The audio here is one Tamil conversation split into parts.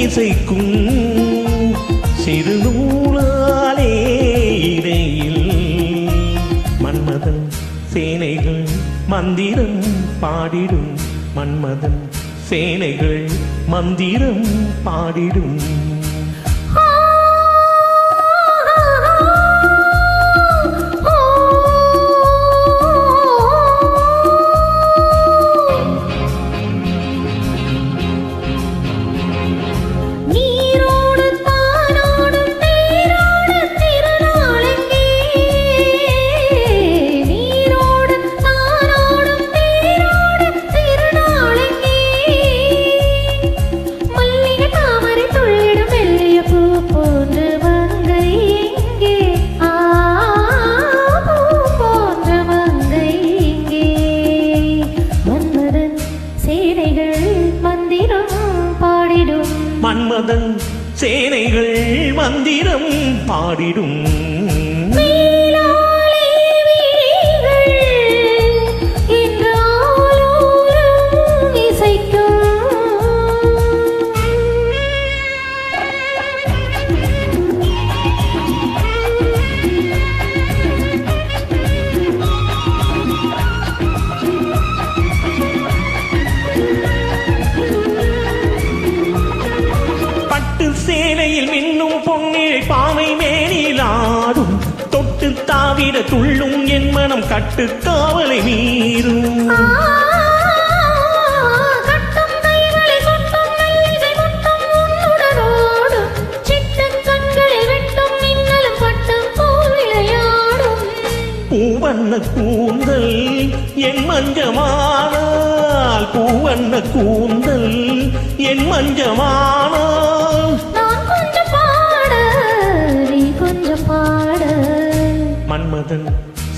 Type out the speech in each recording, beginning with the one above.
இசைக்கும் சிறுநூலாலே இடையில் மன்மதன் சேனைகள் மந்திரம் பாடிடும் மன்மதன் சேனைகள் மந்திரம் பாடிடும் மன்மதன் சேனைகள் மந்திரம் பாடிடும் சேலையில் மின்னும் பொன்னிழை பாவை மேனிலாடும் தொட்டு தாவிட துள்ளும் என் மனம் கட்டு காவலை மீறும் பூவண்ண கூந்தல் என் மஞ்சமானால் பூவண்ண கூந்தல் என் மஞ்சமானால் மன்மதன்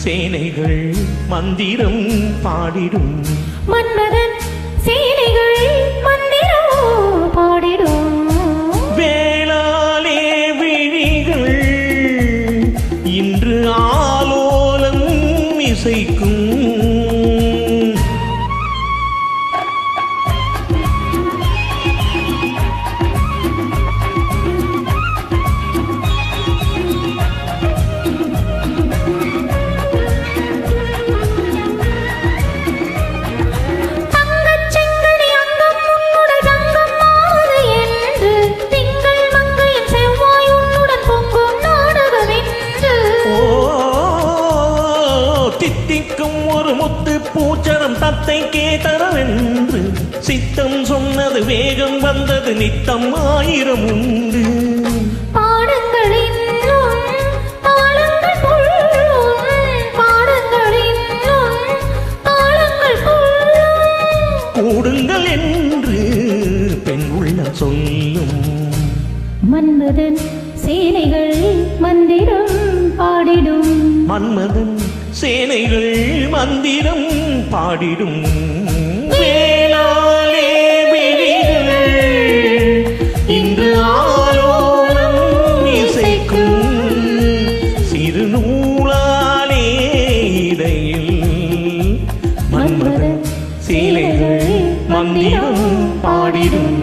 சேனைகள் மந்திரம் பாடிடும் மன்மதன் சேனைகள் மந்திரம் பாடிடும் வேளாலே விழிகள் இன்று ஆலோலம் இசைக்கும் தித்திக்கும் ஒரு முத்து பூச்சரம் தத்தை கேதரவென்று சித்தம் சொன்னது வேகம் வந்தது நித்தம் ஆயிரம் உண்டு கூடுங்கள் என்று பெண் உள்ளம் சொல்லும் மன்மதன் சேனைகள் மந்திரம் பாடிடும் மன்மதன் சேனைகள் மந்திரம் பாடிடும் வேளாலே விழிகள் இன்று ஆலோலம் இசைக்கும் சிறுநூலாலே இடையில் மன்மதன் சேனைகள் மந்திரம் பாடிடும்